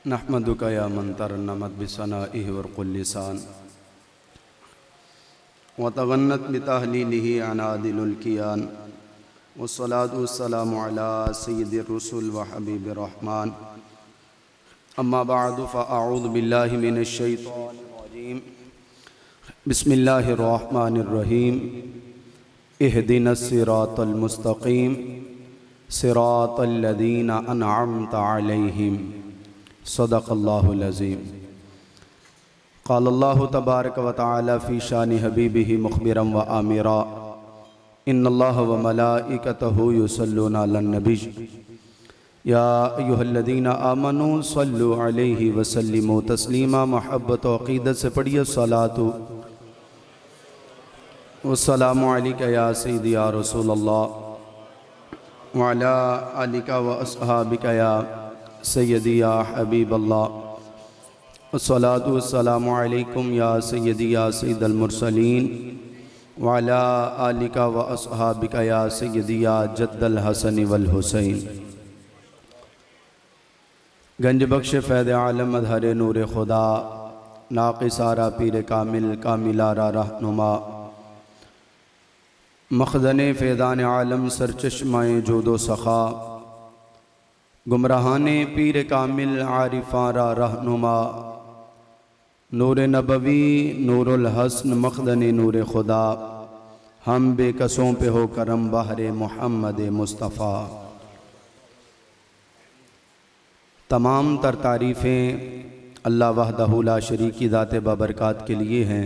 नहमदुका या मन तरन्नमत बिसनाइहि वरकुल लिसान व तगन्नत बितहलीलिहि अनादिलुल कियान वस्सलातु वस्सलामु अला सय्यिदिर रुसुल व हबीबिर रहमान अम्मा बअदु फ़अऊज़ु बिल्लाहि मिनश शैतानिर रजीम बिस्मिल्लाहिर रहमानिर रहीम इहदिनस सिरातल मुस्तक़ीम सिरातल लज़ीना अनअमता अलैहिम सदक़ल्लाहुल अज़ीम। क़ालल्लाहु तबारक व तआला फ़ी शानि हबीबिही मुख़बिरन व आमिरा इन्नल्लाह व मलाइकतहु युसल्लूना अलन नबी या अय्युहल्लज़ीना आमनू सल्लु अलैहि व सल्लिमू तस्लीमा। मोहब्बत व अक़ीदत से पढ़िए सलातु वस्सलामु अलैका या सय्यदी या रसूलल्लाह व अला आलिका व अस्हाबिका या सय्यदी या हबीबल्लाह वस्सलातु वस्सलामु अलैकुम या सय्यदी या सय्यदल मुरसलीन व अला आलिका व अस्हाबिका या सय्यदी या जद्दल हसन वल हुसैन। गंज बख्श फ़ैज़ आलम अज़हर नूर खुदा नाक़िसारा पीर कामिल कामिलारा रहनुमा मखज़न फ़ैज़ान आलम सरचश्माए जोदो सख़ा गुमराहाने पीर कामिल आरिफारा रहनुमा नूर नबवी नूरुल हसन मखदन नूर खुदा हम बेकसों पे हो करम बहरे मोहम्मद मुस्तफ़ा। तमाम तर तारीफ़ें अल्लाह वहदहु ला शरीकी ज़ात बाबरकात के लिए हैं।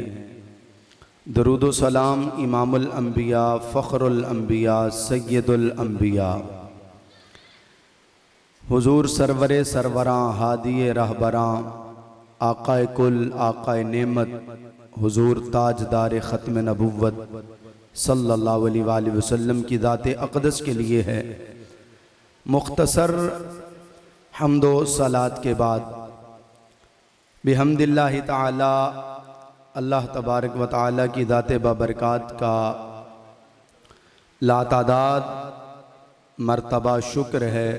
दरूद व सलाम इमामुल अंबिया फ़ख्रुल अंबिया सय्यदुल अंबिया हुजूर सरवरे सरवरां हादिये रहबरां आक़ाए कुल आक़ाए नेमत हुजूर ताजदार ख़त्म नबुव्वत सल्लल्लाहु अलैहि वसल्लम की ज़ात अक़दस के लिए है। मुख्तसर हम्दो सलात के बाद बिहम्दिल्लाहि ताला अल्लाह तबारक व ताला की ज़ात बाबरकात का लातादाद मर्तबा शुक्र है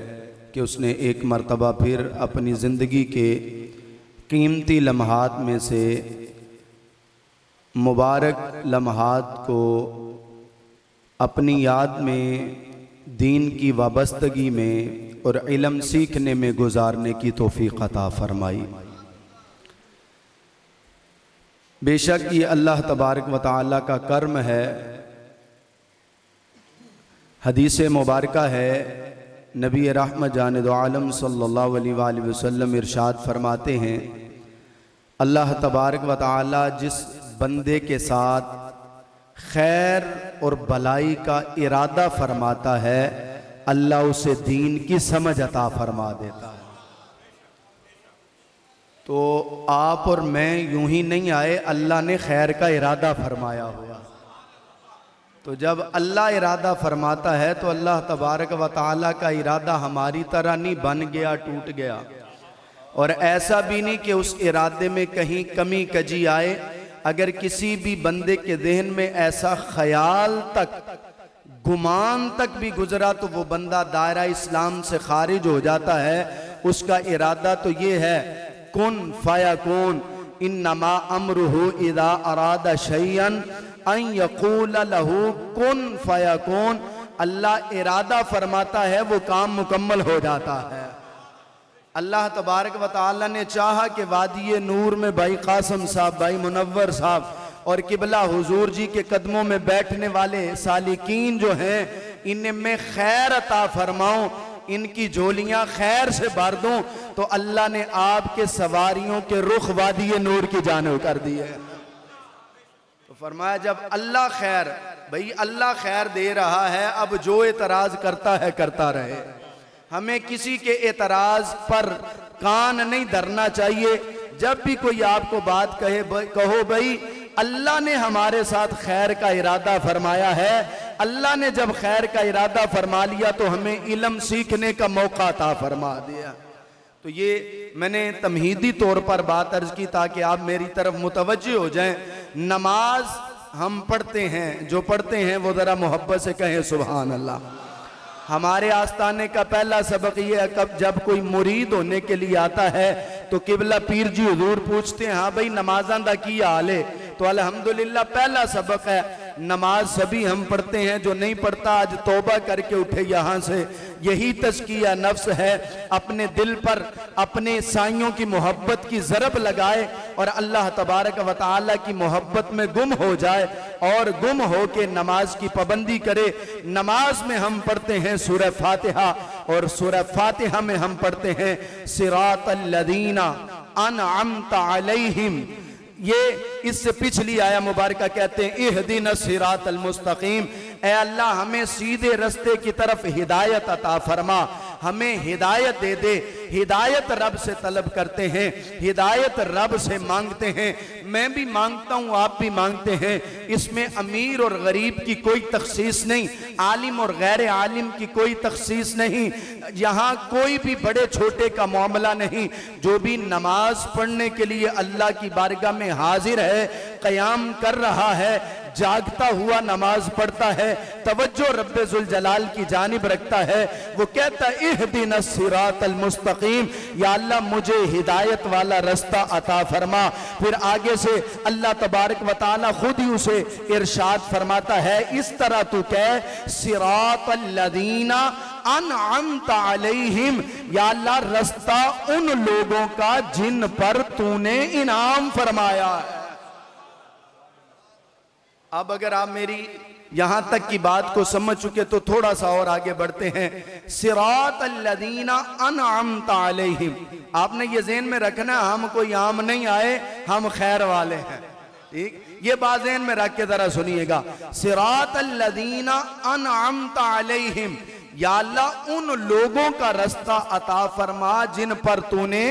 कि उसने एक मर्तबा फिर अपनी ज़िंदगी के कीमती लम्हात में से मुबारक लम्हात को अपनी याद में दीन की वाबस्तगी में और इल्म सीखने में गुजारने की तौफ़ीक़ अता फ़रमाई। बेशक ये अल्लाह तबारक व तआला का कर्म है। हदीस मुबारका है, नबी रहमत जाने दो आलम सल्लल्लाहु अलैहि वसल्लम इरशाद फरमाते हैं, अल्लाह तबारक व तआला जिस बंदे के साथ खैर और भलाई का इरादा फरमाता है अल्लाह उसे दीन की समझ अता फरमा देता है। तो आप और मैं यूं ही नहीं आए, अल्लाह ने खैर का इरादा फरमाया हुआ। तो जब अल्लाह इरादा फरमाता है तो अल्लाह तबारक व तआला का इरादा हमारी तरह नहीं बन गया टूट गया, और ऐसा भी नहीं कि उस इरादे में कहीं कमी कजी आए। अगर किसी भी बंदे के जहन में ऐसा ख्याल तक गुमान तक भी गुजरा तो वो बंदा दायरा इस्लाम से खारिज हो जाता है। उसका इरादा तो ये है कुन फयकुन इन्नमा अमरुहु इज़ा अरादा शैअन अन यक़ूल लहू कुन फयकुन। अल्लाह इरादा फरमाता है वो काम मुकम्मल हो जाता है। अल्लाह तबारक व तआला ने चाहा कि वादी नूर में भाई कासम साहब, भाई मुनव्वर साहब और किबला हुजूर जी के कदमों में बैठने वाले सालिकीन जो हैं इनमें खैर अता फरमाऊं, इनकी झोलियां खैर से भर दूं। तो अल्लाह ने आपके सवारियों के रुख वादी नूर की जानिब कर दिए। तो फरमाया जब अल्लाह खैर, भाई अल्लाह खैर दे रहा है, अब जो एतराज करता है करता रहे। हमें किसी के एतराज पर कान नहीं धरना चाहिए। जब भी कोई आपको बात कहो भाई अल्लाह ने हमारे साथ खैर का इरादा फरमाया है। अल्लाह ने जब खैर का इरादा फरमा लिया तो हमें इल्म सीखने का मौका अता फरमा दिया। तो ये मैंने तमहीदी तौर पर बात अर्ज की ताकि आप मेरी तरफ मुतवज्जे हो जाएं। नमाज हम पढ़ते हैं, जो पढ़ते हैं वो ज़रा मोहब्बत से कहें सुभान अल्लाह। हमारे आस्थाने का पहला सबक ये है, कब जब कोई मुरीद होने के लिए आता है तो किबला पीर जी हुजूर पूछते हैं, हाँ भाई नमाज़ां दा की हाल है? तो अल्हम्दुलिल्लाह पहला सबक है, नमाज सभी हम पढ़ते हैं, जो नहीं पढ़ता आज तौबा करके उठे यहाँ से। यही तज़किया नफ्स है, अपने दिल पर अपने साइयों की मोहब्बत की ज़रब लगाए और अल्लाह तबारक व तआला की मोहब्बत में गुम हो जाए और गुम हो के नमाज की पाबंदी करे। नमाज में हम पढ़ते हैं सूरह फातिहा और सूरह फातिहा में हम पढ़ते हैं सिरातल लदीना अनअमत अलैहिम। ये इससे पिछली आया मुबारका कहते हैं इहदिना सिरातल मुस्तकीम, ए अल्लाह हमें सीधे रास्ते की तरफ हिदायत अता फरमा, हमें हिदायत दे दे। हिदायत रब से तलब करते हैं, हिदायत रब से मांगते हैं। मैं भी मांगता हूँ, आप भी मांगते हैं। इसमें अमीर और गरीब की कोई तखसीस नहीं, आलिम और गैर आलिम की कोई तखसीस नहीं, यहाँ कोई भी बड़े छोटे का मामला नहीं। जो भी नमाज पढ़ने के लिए अल्लाह की बारगाह में हाजिर है, क़याम कर रहा है, जागता हुआ नमाज पढ़ता है, तवज्जो रब्बे जुल जलाल की जानिब रखता है, वो कहता है इहदिना सिरातल मुस्तकीम, या अल्लाह मुझे हिदायत वाला रास्ता अता फरमा। फिर आगे से अल्लाह तबारक व तआला खुद ही उसे इरशाद फरमाता है, इस तरह तू कह सिरातल लदीना अनअमत अलैहिम, या अल्लाह रास्ता उन लोगों का जिन पर तूने इनाम फरमाया है। अब अगर आप मेरी यहां तक की बात को समझ चुके तो थोड़ा सा और आगे बढ़ते हैं। सिरातल लदीना अनअमत अलैहिम, आपने ये ज़हन में रखना, हम कोई आम नहीं आए, हम खैर वाले हैं। ठीक, ये बात ज़हन में रख के जरा सुनिएगा। सिरातल लदीना अनअमत अलैहिम, या अल्लाह उन लोगों का रास्ता अता फरमा जिन पर तूने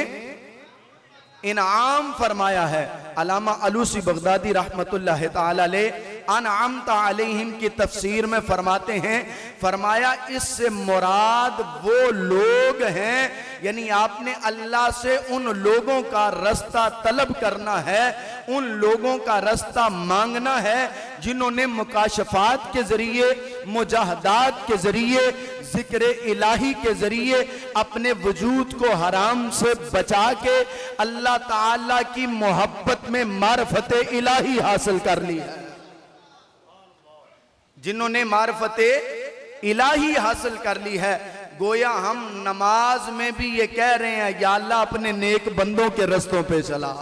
इनाम फरमाया है। अल्लामा अलूसी बगदादी रहमतुल्लाह तआला अलैह अनअमत अलैहिम की तफसीर में फरमाते हैं, फरमाया इससे मुराद वो लोग हैं, यानी आपने अल्लाह से उन लोगों का रास्ता तलब करना है, उन लोगों का रास्ता मांगना है जिन्होंने मुकाशफात के जरिए, मुजाहदात के जरिए, जिक्र इलाही के जरिए अपने वजूद को हराम से बचा के अल्लाह ताला की मोहब्बत में मारफत इलाही हासिल कर ली है। जिन्होंने मारफत इलाही हासिल कर ली है, गोया हम नमाज में भी ये कह रहे हैं, या अल्लाह अपने नेक बंदों के रस्तों पे चला,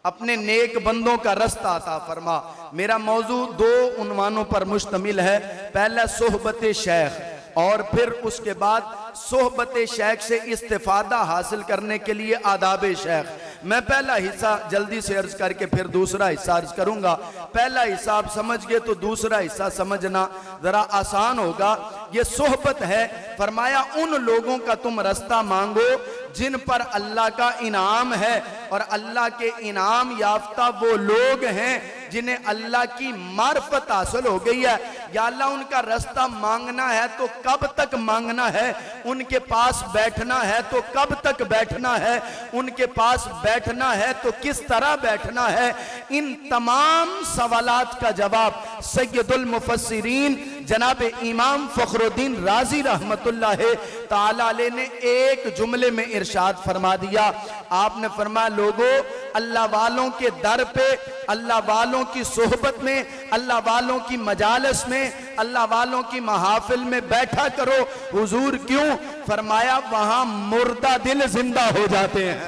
अपने नेक बंदों का रास्ता अता फरमा। मेरा मौजू दो उन्वानों पर मुश्तमिल है। पहला सोहबत शेख, और फिर उसके बाद सोहबत शेख से इस्तिफादा हासिल करने के लिए आदाब शेख। मैं पहला हिस्सा जल्दी से अर्ज करके फिर दूसरा हिस्सा अर्ज करूंगा। पहला हिस्सा आप समझ गए तो दूसरा हिस्सा समझना जरा आसान होगा। ये सोहबत है, फरमाया उन लोगों का तुम रास्ता मांगो जिन पर अल्लाह का इनाम है, और अल्लाह के इनाम याफ्ता वो लोग हैं जिन्हें अल्लाह की मार्फत हासिल हो गई है। या अल्लाह उनका रास्ता मांगना है तो कब तक मांगना है, उनके पास बैठना है तो कब तक बैठना है, उनके पास बैठना है तो किस तरह बैठना है। इन तमाम सवालात का जवाब सैयदुल मुफस्सिरीन जनाब इमाम फखरुद्दीन राजी रहमतुल्लाह ताला अलैह ने एक जुमले में इरशाद फरमा दिया। आपने फरमाया, लोगों अल्लाह वालों के दर पे, अल्लाह वालों की सोहबत में, अल्लाह वालों की मजालिस में, अल्लाह वालों की महाफिल में बैठा करो। हुजूर क्यों? फरमाया वहां मुर्दा दिल जिंदा हो जाते हैं,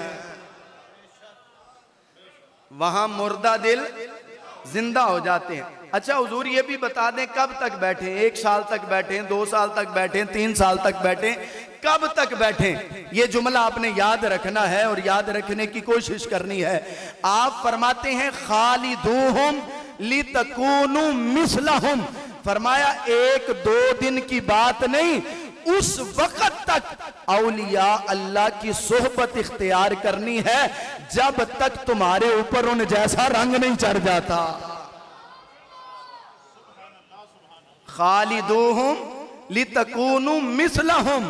वहां मुर्दा दिल जिंदा हो जाते हैं। अच्छा हुजूर ये भी बता दें कब तक बैठे, 1 साल तक बैठे, 2 साल तक बैठे, 3 साल तक बैठे, कब तक बैठे? ये जुमला आपने याद रखना है और याद रखने की कोशिश करनी है। आप फरमाते हैं खालिदूहुम लितकूनु मिसलहुम, फरमाया 1-2 दिन की बात नहीं, उस वक्त तक औलिया अल्लाह की सोहबत इख्तियार करनी है जब तक तुम्हारे ऊपर उन जैसा रंग नहीं चढ़ जाता। खालिदूहुम लितकूनु मिसलहुम,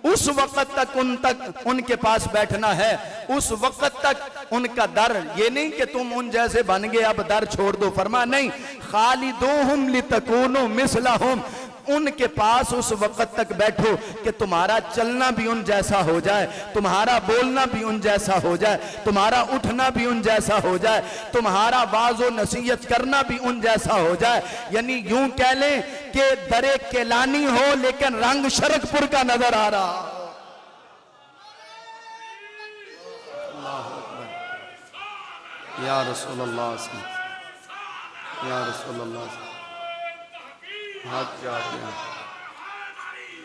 उस वक्त तक उनके पास बैठना है, उस वक्त तक उनका दर, ये नहीं कि तुम उन जैसे बन गए अब दर छोड़ दो, फरमा नहीं, खालिदूहुम लितकूनु मिसलहुम, उनके पास उस वक्त तक बैठो कि तुम्हारा चलना भी उन जैसा हो जाए, तुम्हारा बोलना भी उन जैसा हो जाए, तुम्हारा उठना भी उन जैसा हो जाए, तुम्हारा वाज़ो नसीहत करना भी उन जैसा हो जाए। यानी यूं कह लें कि दरे केलानी हो लेकिन रंग शरकपुर का नजर आ रहा हो। या रसूलुल्लाह या रसूलुल्लाह हाथ क्या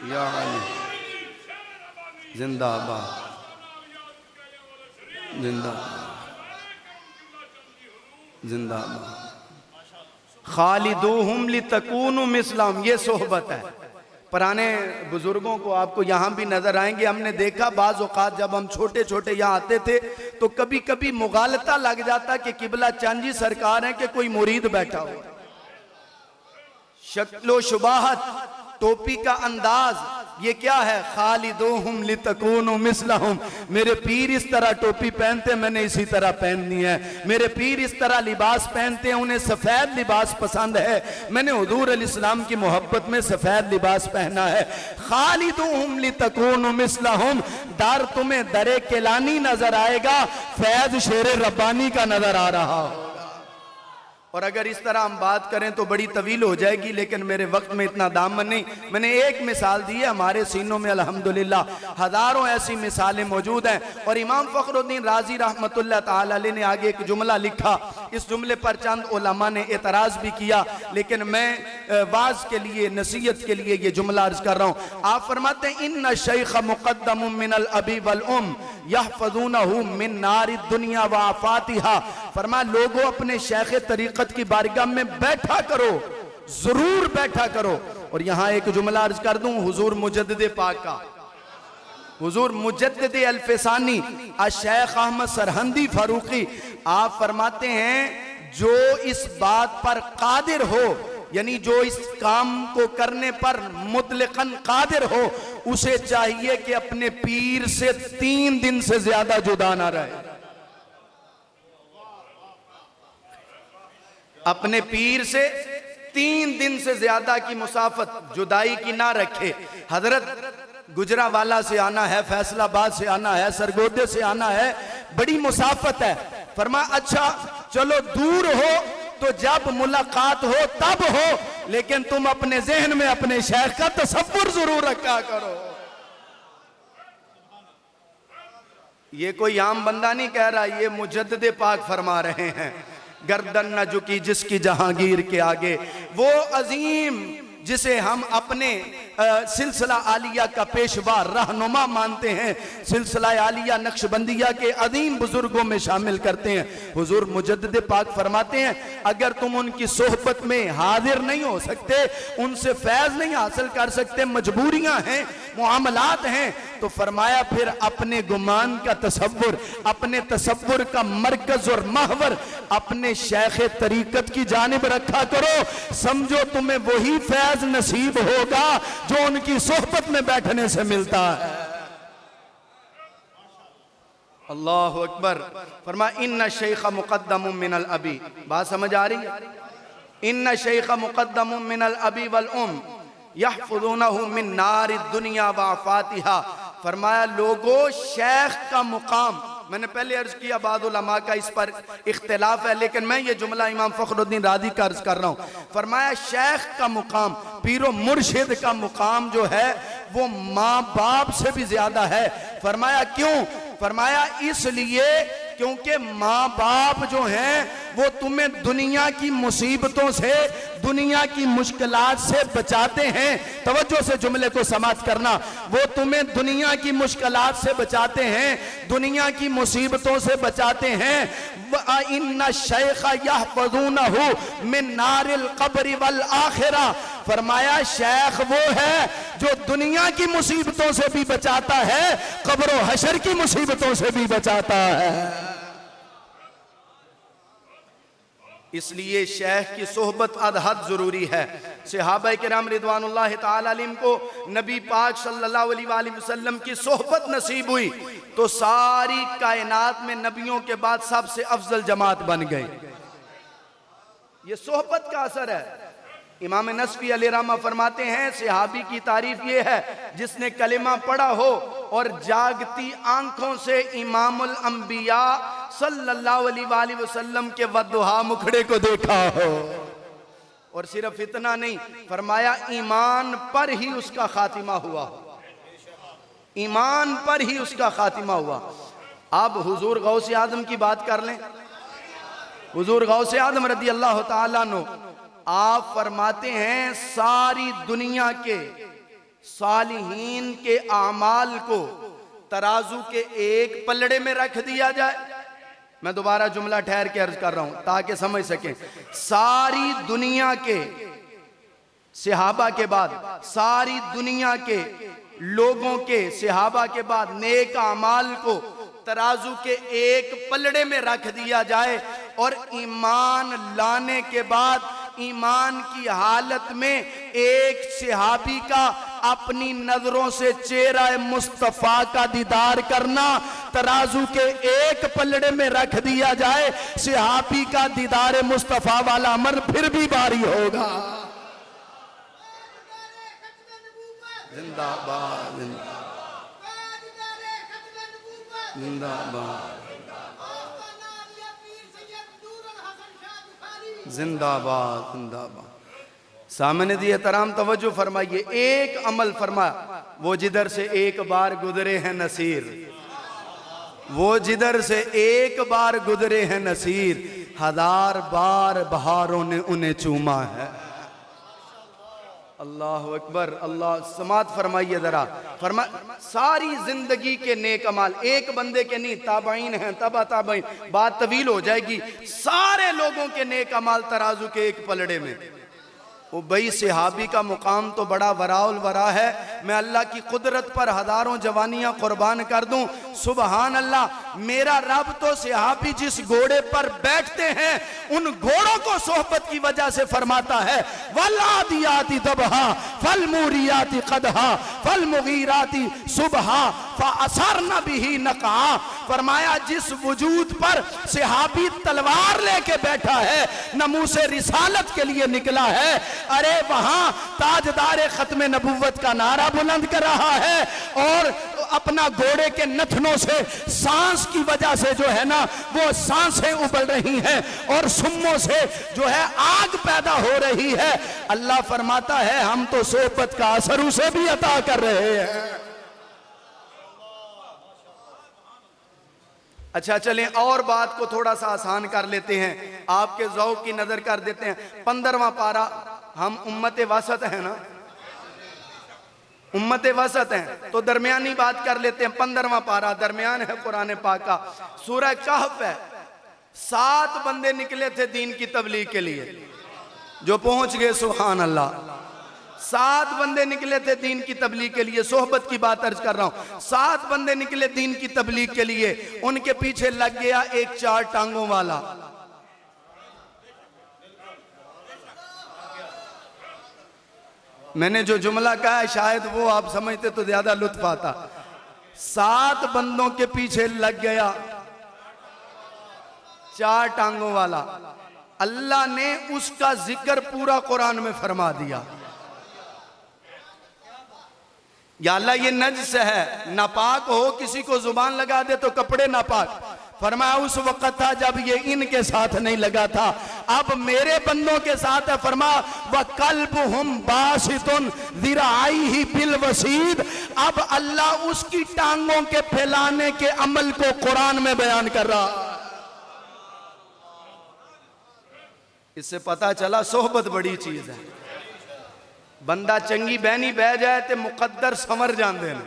या अली जिंदाबाद जिंदाबाद जिंदाबाद खालिदूहुम लितकूनु मिस्लहुम, ये सोहबत है। पुराने बुजुर्गों को आपको यहाँ भी नजर आएंगे। हमने देखा बाज़ औक़ात जब हम छोटे छोटे यहाँ आते थे तो कभी कभी मुगालता लग जाता कि किबला चांजी सरकार है कि कोई मुरीद बैठा हो। शक्लो शुबाहत, टोपी का अंदाज, ये क्या है? खालिदूहुम लितकूनु मिस्लहुम। मेरे पीर इस तरह टोपी पहनते, मैंने इसी तरह पहननी है। मेरे पीर इस तरह लिबास पहनते हैं, उन्हें सफेद लिबास पसंद है, मैंने हुजूर अलैहिस्सलाम की मोहब्बत में सफेद लिबास पहना है। खालिदूहुम लितकूनु मिस्लहुम, डर तुम्हें दरे केलानी नजर आएगा, फैज शेर रब्बानी का नजर आ रहा हो। और अगर इस तरह हम बात करें तो बड़ी तवील हो जाएगी, लेकिन मेरे वक्त में इतना दामन नहीं। मैंने एक मिसाल दी है, हमारे सीनों में अल्हम्दुलिल्लाह हजारों ऐसी मिसालें मौजूद हैं। और इमाम फखरुद्दीन राजी रहमतुल्लाह ताला अलैह ने आगे एक जुमला लिखा, इस जुमले पर चंद उलमा ने एतराज भी किया, लेकिन मैं वाज के लिए, नसीहत के लिए ये जुमला अर्ज कर रहा हूँ। आप फरमाते हैं इन्ना शेख मुक़द्दमुम मिनल अबी वल उम यहफ़ज़ूनहु मिन नारि दुनिया व आफ़ातिहा। फरमा लोगों अपने शेख तरीक़त की बारगाह में बैठा करो, जरूर बैठा करो। और यहां एक जुमला अर्ज कर दूं हुजूर मुजद्दिद पाक का, हुजूर मुजद्दिद अल-फ़सानी शेख अहमद सरहंदी फारूकी, आप फरमाते हैं जो इस बात पर कादिर हो, यानी जो इस काम को करने पर मुतलकन कादिर हो, उसे चाहिए कि अपने पीर से 3 दिन से ज्यादा जुदा ना रहे। अपने पीर से 3 दिन से ज्यादा की मुसाफत, जुदाई की ना रखे। हजरत गुजरावाला से आना है, फैसलाबाद से आना है, सरगोदे से आना है, बड़ी मुसाफत है। फरमा अच्छा चलो दूर हो तो जब मुलाकात हो तब हो, लेकिन तुम अपने जहन में अपने शेख का तसव्वुर जरूर रखा करो। ये कोई आम बंदा नहीं कह रहा, ये मुजद्दिद पाक फरमा रहे हैं। गर्दन न झुकी जिसकी जहांगीर के आगे, वो अजीम जिसे हम अपने सिलसिला आलिया का पेशवा रहनुमा मानते हैं, सिलसिला आलिया नक्शबंदिया के अजीम बुजुर्गों में शामिल करते हैं। हुजूर मुजद्दिद पाक फरमाते हैं अगर तुम उनकी सोहबत में हाजिर नहीं हो सकते, उनसे फैज नहीं हासिल कर सकते, मजबूरियां हैं, मुआमलात हैं, तो फरमाया फिर अपने गुमान का तसव्वुर, अपने तसव्वुर का मरकज और महवर अपने शेख तरीकत की जानिब रखा करो। समझो तुम्हें वही फैज नसीब होगा जो उनकी सोहबत में बैठने से मिलता है। अल्लाहु अकबर। फरमा इन्ना शेख मुक़द्दमुम मिनल अबी, बात समझ आ रही है? इन्ना शेख मुक़द्दमुम मिनल अबी वल उम यहफ़ज़ूनहु मिन नारि दुनिया व आफ़ातिहा। फरमाया लोगों शेख का मुकाम, मैंने पहले अर्ज किया बाद उलमा का इस पर इख्तिलाफ है, लेकिन मैं ये जुमला इमाम फखरुद्दीन राज़ी का अर्ज कर रहा हूँ। फरमाया शेख का मुकाम, पीरो मुर्शिद का मुकाम जो है वो माँ बाप से भी ज्यादा है। फरमाया क्यों? फरमाया इसलिए क्योंकि माँ बाप जो हैं वो तुम्हें दुनिया की मुसीबतों से, दुनिया की मुश्किलात से बचाते हैं। तवज्जो से जुमले को समाप्त करना, वो तुम्हें दुनिया की मुश्किलात से बचाते हैं, दुनिया की मुसीबतों से बचाते हैं। इन्ना शेख यहफ़ज़ूनहु मिन नारिल क़ब्रि वल आखिरा। फरमाया शेख वो है जो दुनिया की मुसीबतों से भी बचाता है, कब्र व हशर की मुसीबतों से भी बचाता है। इसलिए शेख की सोहबत अदहद जरूरी है। सहाबा किराम रिदवानुल्लाह ताला अलैहिम को नबी पाक सल्लल्लाहु अलैहि वसल्लम की सोहबत नसीब हुई तो सारी कायनात में नबियों के बाद सबसे अफजल जमात बन गई। ये सोहबत का असर है। इमाम नसफी अलैहिर्रहमा फरमाते हैं सहाबी की तारीफ ये है जिसने कलिमा पढ़ा हो और जागती आंखों से इमामुल अंबिया सल्लल्लाहु अलैहि वसल्लम के वद्दुहा मुखड़े को देखा हो। और सिर्फ इतना नहीं, फरमाया ईमान पर ही उसका खातिमा हुआ, ईमान पर ही उसका खातिमा हुआ। अब हुजूर गौसे आजम की बात कर लें। हुजूर गौसे आजम रदी अल्लाह ताला अन्हु आप फरमाते हैं सारी दुनिया के सालिहीन के आमाल को तराजू के एक पलड़े में रख दिया जाए। मैं दोबारा जुमला ठहर के अर्ज कर रहा हूं ताकि समझ सकें। सारी दुनिया के सहाबा के बाद, सारी दुनिया के लोगों के सहाबा के बाद नेक आमाल को तराजू के एक पलड़े में रख दिया जाए और ईमान लाने के बाद ईमान की हालत में एक सहाबी का अपनी नजरों से चेहरा मुस्तफा का दीदार करना तराजू के एक पलड़े में रख दिया जाए, सहाबी का दीदार मुस्तफा वाला अमर फिर भी भारी होगा। जिंदाबाद जिंदाबाद जिंदाबाद जिंदाबाद। सामने दिए तराम तवज्जो फरमाइए। एक अमल फरमाया, वो जिधर से एक बार गुजरे हैं नसीर, वो जिधर से एक बार गुजरे हैं नसीर, 1000 बार बहारों ने उन्हें चूमा है। अल्लाह अकबर। अल्लाह समात फरमाइए जरा। फरमा सारी जिंदगी के नेक अमाल एक बंदे के नहीं, ताबाइन हैं, तबा ताबाइन, बात तवील हो जाएगी। सारे लोगों के नेक अमाल तराजू के एक पलड़े में। वो भाई सहाबी का मुकाम तो बड़ा वराउल वरा है। मैं अल्लाह की कुदरत पर हजारों जवानियां कुर्बान कर दूं। सुबहान अल्लाह। मेरा रब तो सहाबी जिस घोड़े पर बैठते हैं उन घोड़ों को सोहबत की वजह से फरमाता है वल आदियाति दबहा फल मूरियाति कदहा फल मुगीराति सुबहा फअसरना बिही नक़ा। फरमाया जिस वजूद पर सहाबी तलवार लेके बैठा है, नमूसे रिसालत के लिए निकला है, अरे वहां ताजदार खत्मे नबुव्वत का नारा बुलंद कर रहा है और अपना घोड़े के नथनों से सांस की वजह से जो है ना वो सांसें उबल रही हैं और सुम्मों से जो है आग पैदा हो रही है। अल्लाह फरमाता है हम तो सोहबत का असर उसे भी अता कर रहे हैं। अच्छा चलें और बात को थोड़ा सा आसान कर लेते हैं, आपके ज़ौक़ की नजर कर देते हैं। 15वां पारा। हम उम्मत वसत है ना, उम्मत वसत हैं तो दरमियानी बात कर लेते हैं। 15वां पारा दरमियान है कुरान पाक का, सूरह कहफ है। 7 बंदे निकले थे दीन की तबलीग के लिए जो पहुंच गए। सुभान अल्लाह। 7 बंदे निकले थे दीन की तबलीग के लिए। सोहबत की बात अर्ज कर रहा हूं। 7 बंदे निकले दीन की तबलीग के लिए, उनके पीछे लग गया एक 4 टांगों वाला। मैंने जो जुमला कहा है शायद वो आप समझते तो ज्यादा लुत्फ आता। 7 बंदों के पीछे लग गया 4 टांगों वाला। अल्लाह ने उसका जिक्र पूरा कुरान में फरमा दिया। या अल्लाह ये नज्स है, नापाक हो, किसी को जुबान लगा दे तो कपड़े नापाक। फरमाया उस वक्त था जब ये इनके साथ नहीं लगा था, अब मेरे बंदों के साथ है। फरमा व कल्बुहुम बासितुन ज़िराइही बिल वसीद। अब अल्लाह उसकी टांगों के फैलाने के अमल को कुरान में बयान कर रहा। इससे पता चला सोहबत बड़ी चीज है। बंदा चंगी बहनी बह जाए तो मुकद्दर संवर जाते हैं,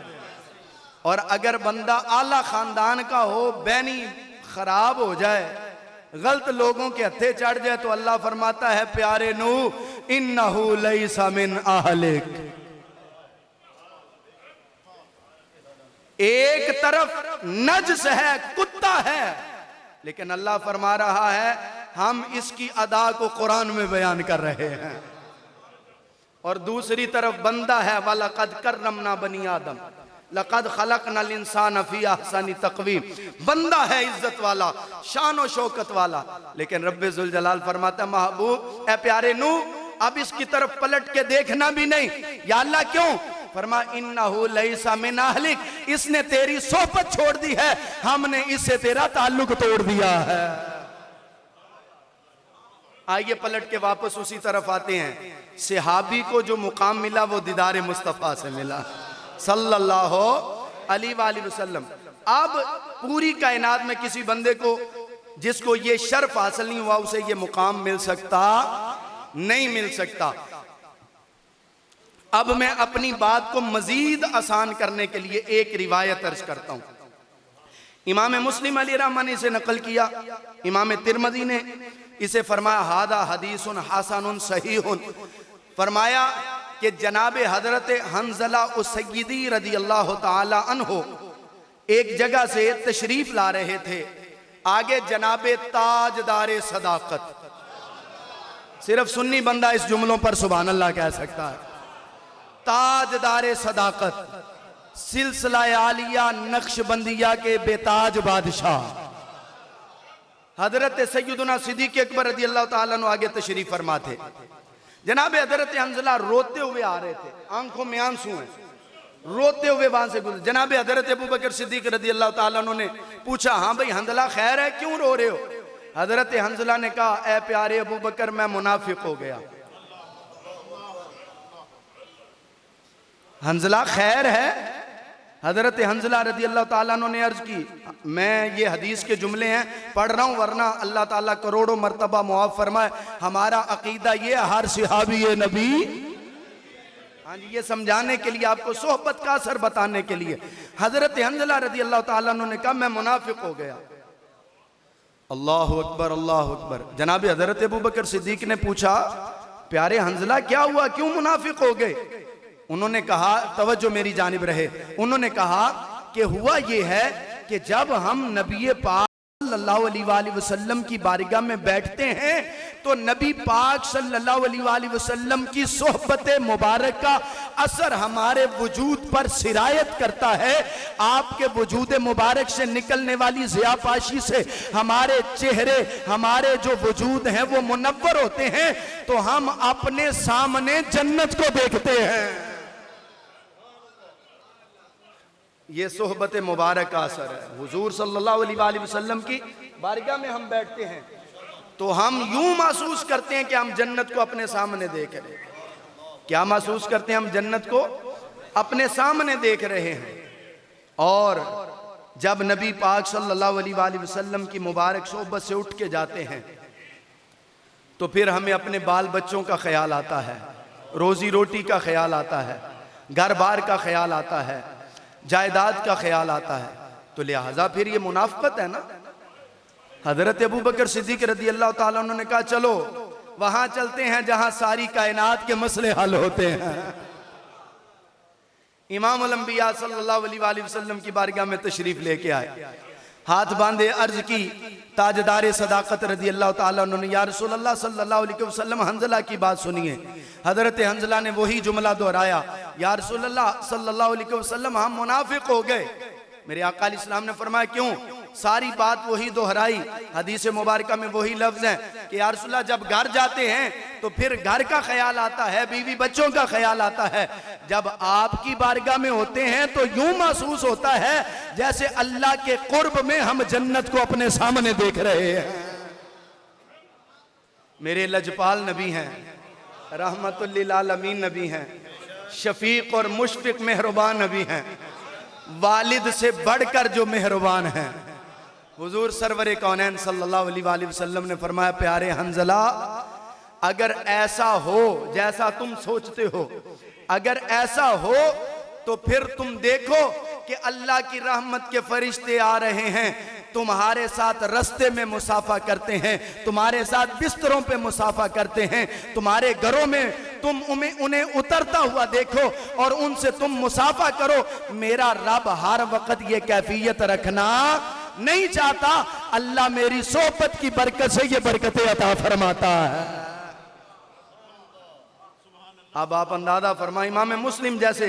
और अगर बंदा आला खानदान का हो, बहनी खराब हो जाए, गलत लोगों के हत्थे चढ़ जाए, तो अल्लाह फरमाता है प्यारे नूह इन्नहु लैसा मिन अहलिक। एक तरफ नज्स है, कुत्ता है, लेकिन अल्लाह फरमा रहा है हम इसकी अदा को कुरान में बयान कर रहे हैं। और दूसरी तरफ बंदा है वलक़द कर्रमना बनी आदम लक़द खलक़नल इंसान फी अहसनी तक़वीम। बंदा है इज्जत वाला, शान और शौकत वाला, लेकिन रब्बे ज़ुल जलाल फरमाता महबूब ए प्यारे नूह अब इसकी तरफ पलट के देखना भी नहीं। या अल्लाह क्यों? फरमा इन्नहु लैसा मिन अहलिक, इसने तेरी सोहबत छोड़ दी है, हमने इससे तेरा ताल्लुक तोड़ दिया है। आइए पलट के वापस उसी तरफ आते हैं। सहाबी को जो मुकाम मिला वो दीदार मुस्तफ़ा से मिला सल्लल्लाहु अलैहि वसल्लम। अब पूरी कायनात में किसी बंदे को जिसको ये शर्फ हासिल नहीं हुआ उसे ये मुकाम मिल सकता नहीं, मिल सकता। अब मैं अपनी बात को मजीद आसान करने के लिए एक रिवायत अर्ज करता हूं। इमाम मुस्लिम अलैहिर्रहमान ने इसे नकल किया, इमाम तिरमिज़ी ने इसे फरमाया हादा हदीसुन हसनुन सहीहुन। फरमाया कि जनाब हजरत हंज़ला उस-सय्यदी रज़ियल्लाहु ताला अन्हु एक जगह से तशरीफ ला रहे थे। आगे जनाब ताजदार सदाकत, सिर्फ सुन्नी बंदा इस जुमलों पर सुभान अल्लाह कह सकता है। ताजदार सदाकत, सिलसिला आलिया नक्शबंदिया के बेताज बादशाह हजरत सैयदना सिद्दीक़ अकबर रज़ी अल्लाह ताला अन्हु आगे तशरीफ फरमा थे। जनाब हजरत हंज़ला रोते हुए आ रहे थे, आंखों में आंसू हैं, रोते हुए वहां से गुजरे। जनाब हजरत अबू बकर सिद्दीक़ रज़ी अल्लाह ताला अन्हु ने पूछा, हाँ भाई हंज़ला खैर है, क्यों रो रहे हो? हजरत हंज़ला ने कहा, ए प्यारे अबू बकर मैं मुनाफिक हो गया। हंज़ला खैर है? हजरत हंज़ला रज़ी अल्लाह ताला अन्हु ने अर्ज की, मैं ये हदीस के जुमले हैं पढ़ रहा हूँ, वरना अल्लाह ताला करोड़ों मर्तबा मुआफ़ फरमाए। हमारा अकीदा ये हर सहाबी ये नबी, हाँ जी, ये समझाने के लिए, आपको सोहबत का असर बताने के लिए। हजरत हंज़ला रज़ी अल्लाह ताला अन्हु ने कहा मैं मुनाफिक हो गया। अल्लाहु अकबर अल्लाहु अकबर। जनाब हजरत अबू बकर सिद्दीक़ ने पूछा, प्यारे हंज़ला क्या हुआ, क्यों मुनाफिक हो गए? उन्होंने कहा, तवज्जो मेरी जानिब रहे, उन्होंने कहा कि हुआ ये है कि जब हम नबी पाक सल्लल्लाहु अलैहि वसल्लम की बारगाह में बैठते हैं तो नबी पाक सल्लल्लाहु अलैहि वसल्लम की सोहबत मुबारक का असर हमारे वजूद पर सिरायत करता है। आपके वजूद मुबारक से निकलने वाली ज़ियापाशी से हमारे चेहरे, हमारे जो वजूद हैं वो मुनव्वर होते हैं, तो हम अपने सामने जन्नत को देखते हैं। ये सोहबत मुबारक का असर है। हुजूर सल्लल्लाहु अलैहि वसल्लम की बारगाह में हम बैठते हैं तो हम यूं महसूस करते हैं कि हम जन्नत को अपने सामने देख रहे हैं। क्या महसूस करते हैं? हम जन्नत को अपने सामने देख रहे हैं। और जब नबी पाक सल्लल्लाहु अलैहि वसल्लम की मुबारक सोहबत से उठ के जाते हैं तो फिर हमें अपने बाल बच्चों का ख्याल आता है, रोजी रोटी का ख्याल आता है, घर बार का ख्याल आता है, जायदाद का ख्याल आता है। तो लिहाजा फिर ये मुनाफिकत है ना। हजरत अबू बकर सिद्दीक़ रज़ी अल्लाह ताला उन्होंने कहा चलो वहां चलते हैं जहां सारी कायनात के मसले हल होते हैं। इमाम अल अंबिया सल्लल्लाहु अलैहि वसल्लम की बारगाह में तशरीफ लेके आए, हाथ बांधे अर्ज की, ताजदार सदाकत रज़ी अल्लाह ताला उन्होंने, या रसूल अल्लाह सल्लल्लाहु अलैहि वसल्लम हंज़ला की बात सुनिए। हजरत हंज़ला ने वही जुमला दोहराया, या रसूल अल्लाह सल्लल्लाहु अलैहि वसल्लम हम मुनाफिक हो गए। मेरे आका अलैहिस्सलाम ने फरमाया क्यों? सारी बात वही दोहराई। हदीस मुबारका में वही लफ्ज हैं कि या रसूल अल्लाह जब घर जाते हैं तो फिर घर का ख्याल आता है, बीवी बच्चों का ख्याल आता है। जब आपकी बारगाह में होते हैं तो यूं महसूस होता है जैसे अल्लाह के कुर्ब में हम जन्नत को अपने सामने देख रहे हैं। मेरे लजपाल नबी हैं, रहमतुल लिल आलमीन नबी हैं, शफीक और मुशफिक मेहरबान नबी हैं, वालिद से बढ़कर जो मेहरबान हैं। हुजूर सरवर कौनैन सल्लल्लाहु अलैहि वसल्लम ने फरमाया, प्यारे हंज़ला अगर ऐसा हो जैसा तुम सोचते हो, अगर ऐसा हो तो फिर तुम देखो कि अल्लाह की रहमत के फरिश्ते आ रहे हैं, तुम्हारे साथ रस्ते में मुसाफा करते हैं, तुम्हारे साथ बिस्तरों पे मुसाफा करते हैं, तुम्हारे घरों में तुम उन्हें उतरता हुआ देखो और उनसे तुम मुसाफा करो। मेरा रब हर वक्त ये कैफियत रखना नहीं चाहता। अल्लाह मेरी सोहबत की बरकत से ये बरकतें अता फरमाता है। अब आप अंदाजा फरमाए, इमाम मुस्लिम जैसे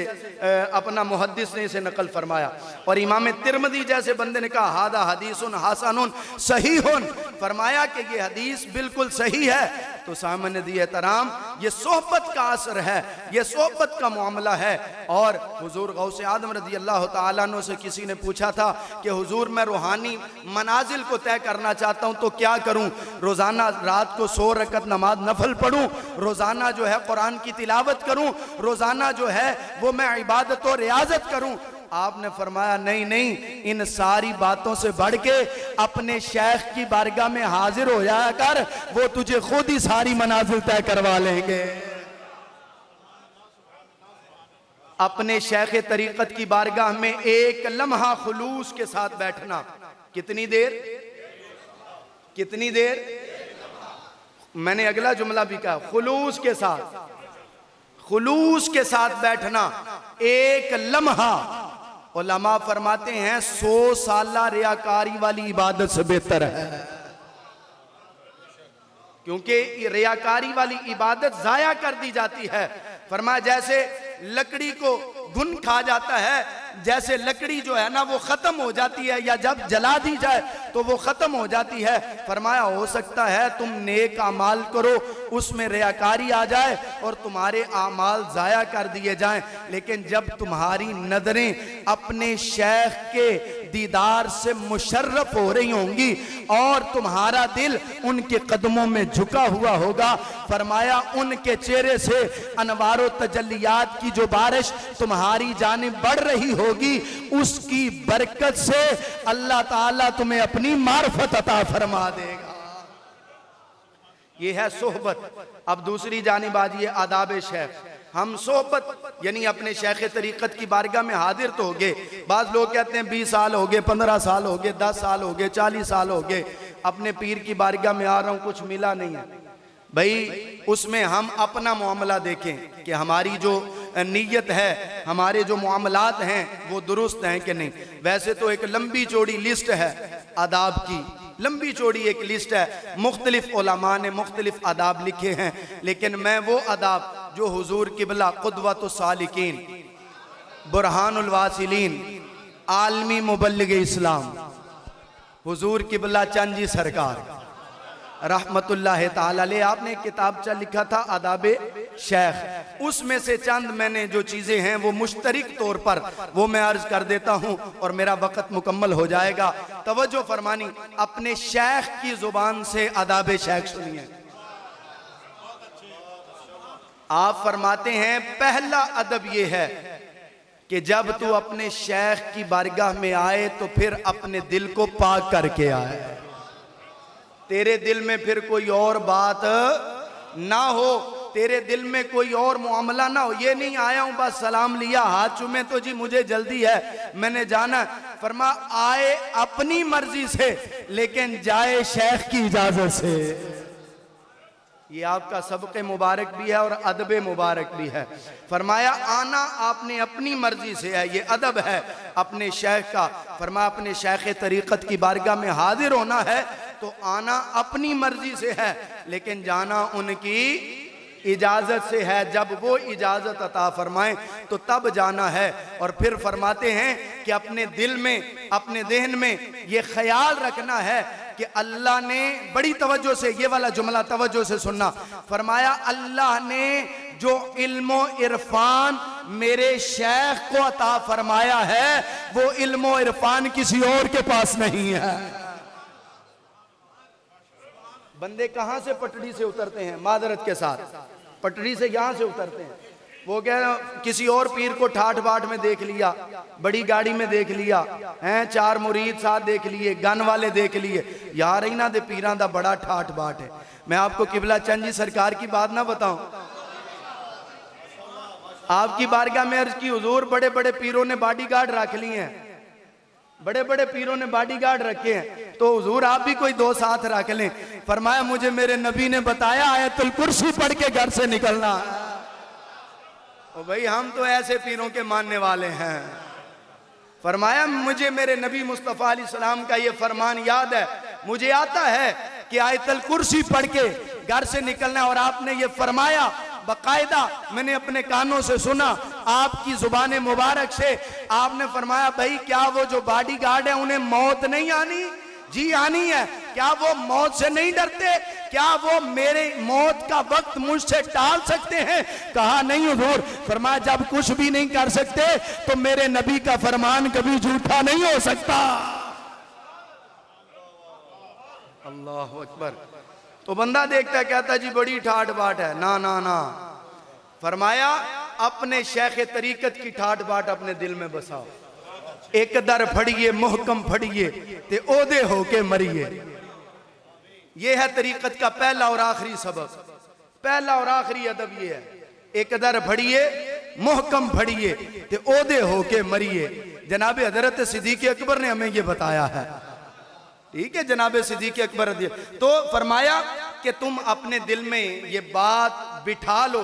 अपना मुहद्दिस ने इसे नकल फरमाया और इमाम तिरमिज़ी जैसे बंदे ने कहा हादा हदीसुन हसनुन सहीहुन, फरमाया कि ये हदीस बिल्कुल सही है। तो सामने दी एहतराम, ये सोहबत का असर है, ये सोहबत का मामला है। और हुजूर गौसे आदम रज़ी अल्लाह ताला अन्हु से किसी ने पूछा था कि हुजूर मैं रूहानी मनाजिल को तय करना चाहता हूँ तो क्या करूँ? रोज़ाना रात को 100 रकत नमाज नफल पढ़ूँ, रोज़ाना जो है कुरान की तिलावत करूँ, रोज़ाना जो है वो मैं इबादत और रियाजत करूँ। आपने फरमाया नहीं नहीं, इन सारी बातों से बढ़ के अपने शेख की बारगाह में हाजिर हो जाया कर, वो तुझे खुद ही सारी मनाजिल तय करवा लेंगे। अपने शेख तरीकत की बारगाह में एक लम्हा खुलूस के साथ बैठना। कितनी देर? कितनी देर? मैंने अगला जुमला भी कहा, खुलूस के साथ, खुलूस के साथ बैठना एक लम्हा। उलमा फरमाते हैं 100 साला रियाकारी वाली इबादत से बेहतर है, क्योंकि रियाकारी वाली इबादत जाया कर दी जाती है। फरमाया जैसे लकड़ी को घुन खा जाता है, जैसे लकड़ी जो है ना वो खत्म हो जाती है या जब जला दी जाए तो वो खत्म हो जाती है। फरमाया हो सकता है तुम नेक अमाल करो, उसमें रियाकारी आ जाए और तुम्हारे अमाल जाया कर दिए जाएं, लेकिन जब तुम्हारी नजरें अपने शेख के दीदार से मुशर्रफ हो रही होंगी और तुम्हारा दिल उनके कदमों में झुका हुआ होगा, फरमाया उनके चेहरे से अनवारो तजल्लियात की जो बारिश तुम्हारी जानिब बढ़ रही होगी, उसकी बरकत से अल्लाह ताला तुम्हें अपनी मार्फत अता फरमा देगा। ये है सोहबत। अब दूसरी जानिब आ जाइए, आदाब शेख। हम सोहबत यानी अपने शेख तरीकत की बारगाह में हाजिर तो हो गए। बाज लोग कहते हैं 20 साल हो गए, 15 साल हो गए, 10 साल हो गए, 40 साल हो गए, अपने पीर की बारगाह में आ रहा हूं, कुछ मिला नहीं है। भाई उसमें हम अपना मामला देखें कि हमारी जो नीयत है, हमारे जो मामलात हैं वो दुरुस्त हैं कि नहीं। वैसे तो एक लंबी चौड़ी लिस्ट है आदाब की, लंबी चौड़ी एक लिस्ट है, मुख्तलिफ उलमा ने मुख्तलिफ आदाब लिखे हैं, लेकिन मैं वो आदाब जो हुजूर किबला कुदवतुस सालिकीन, बुरहानुल वासिलीन, आलमी मुबल्लिग इस्लाम हुजूर किबला चंद जी सरकार रहमतुल्लाह ताला अलैह, आपने एक किताबचा लिखा था आदाबे शेख, उसमें से चंद मैंने जो चीज़ें हैं वो मुश्तरिक तौर पर वो मैं अर्ज कर देता हूं और मेरा वक़्त मुकम्मल हो जाएगा। तवज्जो फरमानी, अपने शेख की जुबान से आदाबे शेख सुनिए। आप फरमाते हैं पहला अदब ये है कि जब तू अपने शेख की बारगाह में आए तो फिर अपने दिल को पाक करके आए, तेरे दिल में फिर कोई और बात ना हो, तेरे दिल में कोई और मामला ना हो। ये नहीं आया हूं बस सलाम लिया, हाथ चूमे तो जी मुझे जल्दी है, मैंने जाना। फरमा आए अपनी मर्जी से लेकिन जाए शेख की इजाजत से। ये आपका सबके मुबारक भी है और अदब मुबारक भी है। फरमाया आना आपने अपनी मर्जी से है, ये अदब है अपने शेख का। फरमाया अपने शेख तरीकत की बारगाह में हाजिर होना है तो आना अपनी मर्जी से है, लेकिन जाना उनकी इजाजत से है। जब वो इजाजत अता फरमाएं तो तब जाना है। और फिर फरमाते हैं कि अपने दिल में, अपने जहन में ये ख्याल रखना है कि अल्लाह ने, बड़ी तवज्जो से ये वाला जुमला तवज्जो से सुनना, फरमाया अल्लाह ने जो इल्मो इरफान मेरे शेख को अता फरमाया है वो इल्मो इरफान किसी और के पास नहीं है। बंदे कहां से पटड़ी से उतरते हैं, मादरत के साथ पटड़ी से यहां से उतरते हैं, वो क्या किसी और पीर को ठाठ बाट में देख लिया, बड़ी गाड़ी में देख लिया हैं, 4 मुरीद साथ देख लिए, गन वाले देख लिए, यार इन्हां दे पीरां दा बड़ा ठाठ बाट है। मैं आपको किबला चंद जी सरकार की बात ना बताऊं, आपकी बारगाह में अर्ज की हुजूर बड़े बड़े पीरों ने बॉडीगार्ड रख लिए हैं, बड़े बड़े पीरों ने बॉडीगार्ड रखे हैं, तो हुजूर आप भी कोई 2 साथ रख लें। फरमाया मुझे मेरे नबी ने बताया आयतुल कुर्सी पढ़ के घर से निकलना। ओ भाई हम तो ऐसे पीरों के मानने वाले हैं। फरमाया मुझे मेरे नबी मुस्तफ़ा अलैहि सलाम का ये फरमान याद है, मुझे आता है कि आयतुल कुर्सी पढ़ के घर से निकलना। और आपने ये फरमाया बाकायदा, मैंने अपने कानों से सुना आपकी जुबान मुबारक से, आपने फरमाया भाई क्या वो जो बॉडीगार्ड है उन्हें मौत नहीं आनी? जी आनी है। क्या वो मौत से नहीं डरते क्या वो मेरे मौत का वक्त मुझसे टाल सकते हैं? कहा नहीं हुजूर। फरमाया जब कुछ भी नहीं कर सकते तो मेरे नबी का फरमान कभी झूठा नहीं हो सकता। अल्लाह अकबर। तो बंदा देखता है, कहता जी बड़ी ठाट बाट है। ना ना ना, फरमाया अपने शेख तरीकत की ठाट बाट अपने दिल में बसाओ। एक दर फड़िए मोहकम फड़िए ते ओदे होके मरिए। यह है तरीकत का पहला और आखिरी सबक, पहला और आखिरी अदब यह है, एक दर फड़िए मोहकम फड़िए ते ओदे होके मरिए। जनाब हजरत सिद्दीक़ अकबर ने हमें यह बताया है। ठीक है, जनाब सिद्दीक़ अकबर। तो फरमाया कि तुम अपने दिल में ये बात बिठा लो,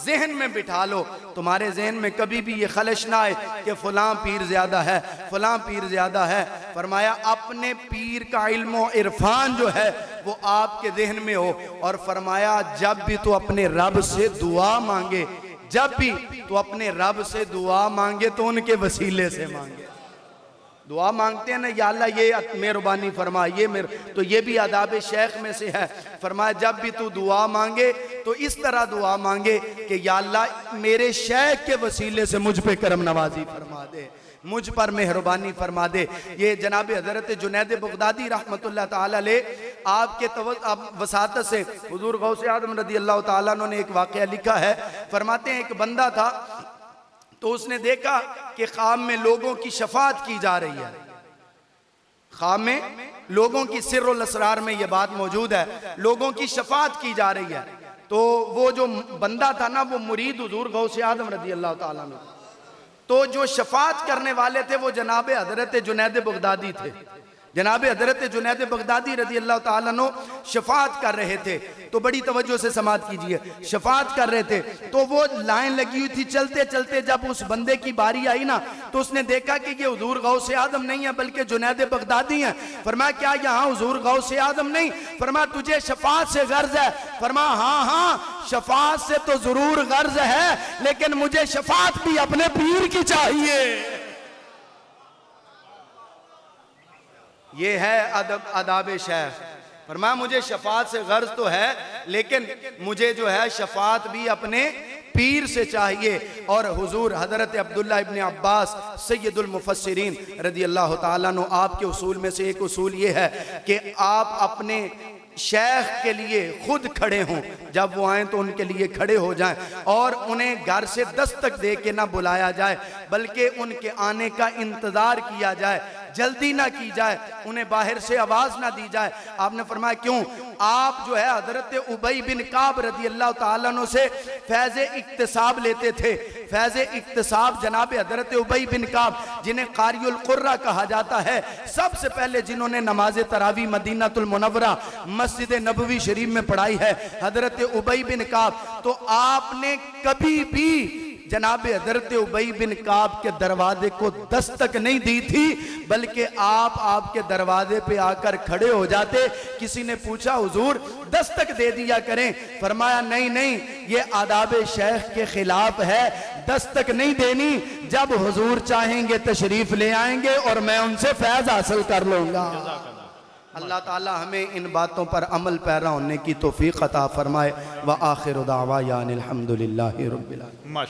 जहन में बिठा लो, तुम्हारे जहन में कभी भी ये खलश ना आए कि फलां पीर ज्यादा है, फलां पीर ज्यादा है। फरमाया अपने पीर का इल्म इरफान जो है वो आपके जहन में हो। और फरमाया जब भी तो अपने रब से दुआ मांगे, जब भी तो अपने रब से दुआ मांगे तो उनके वसीले से मांगे। दुआ मांगते हैं ना, या अल्लाह ये मेहरबानी फरमा, ये मेरे, तो ये भी आदाब शेख में से है। फरमाया जब भी तू दुआ मांगे तो इस तरह दुआ मांगे कि या अल्लाह मेरे शेख के वसीले से मुझ पे करम नवाजी फरमा दे, मुझ पर मेहरबानी फरमा दे। ये जनाब हजरत जुनैद बगदादी रहमतुल्लाह ताला अलैह आपके वसातत से हुजूर गौसे आदम रदी अल्लाह ताला अन्हु ने एक वाक़या लिखा है। फरमाते हैं एक बंदा था तो उसने देखा कि ख्वाब में लोगों की शफात की जा रही है। ख्वाब में लोगों की सिर्रुल असरार में यह बात मौजूद है, लोगों की शफात की जा रही है। तो वो जो बंदा था ना, वो मुरीद हुजूर गौसे आदम रदी अल्लाह ताला अन्हु, तो जो शफात करने वाले थे वो जनाब हजरत जुनैद बगदादी थे। जनाब हजरत जुनैद बगदादी रदी अल्लाह ताला अन्हु शफात कर रहे थे। तो बड़ी तवज्जो से समात कीजिए, शफात कर रहे थे तो वो लाइन लगी हुई थी। चलते चलते जब उस बंदे की बारी आई ना, तो उसने देखा कि ये हुजूर गौसे आदम नहीं है बल्कि जुनैद बगदादी हैं। फरमाया क्या यहाँ हुजूर गौसे आदम नहीं? फरमाया तुझे शफात से गर्ज है? फरमाया हाँ हाँ शफात से तो जरूर गर्ज है, लेकिन मुझे शफात भी अपने पीर की चाहिए। ये है अदब आदाब शेख। फरमाया मुझे शफात से गर्ज तो है, लेकिन मुझे जो है शफात भी अपने पीर से चाहिए। और हुजूर हजरत अब्दुल्ला इब्न अब्बास सैयदुल मुफस्सिरीन रदी अल्लाह ताला अन्हु, आपके उसूल में से एक उसूल ये है कि आप अपने शेख के लिए खुद खड़े हों, जब वो आए तो उनके लिए खड़े हो जाएं और उन्हें घर से दस्तक दे के ना बुलाया जाए, बल्कि उनके आने का इंतजार किया जाए, जल्दी ना की जाए, उन्हें बाहर से आवाज ना दी जाए। आपने फरमाया क्यों? आप जो है हजरत उबई बिन काब रदी अल्लाह ताला अन्हु से फैज़ इक्तिसाब लेते थे। फैज़ इक्तिसाब जनाब हजरत उबई बिन काब, जिन्हें कारियुल कुर्रा कहा जाता है, सबसे पहले जिन्होंने नमाज तरावी मदीनातुल मुनव्वरा मस्जिद नबवी शरीफ में पढ़ाई है, हजरत उबई बिन काब। तो आपने कभी भी जनाब हजरत उबई बिन काब के दरवाजे को दस्तक नहीं दी थी, बल्कि आप आपके दरवाजे पे आकर खड़े हो जाते। किसी ने पूछा हुजूर दस्तक दे दिया करें? फरमाया नहीं नहीं, ये आदाब शेख के खिलाफ है, दस्तक नहीं देनी। जब हुजूर चाहेंगे तशरीफ ले आएंगे और मैं उनसे फैज हासिल कर लूंगा। अल्लाह ताला हमें इन बातों पर अमल पैरा होने की तौफीक अता फरमाए। व आखिर दावा यानिल हम्दुलिल्लाहि रब्बिल आलमीन।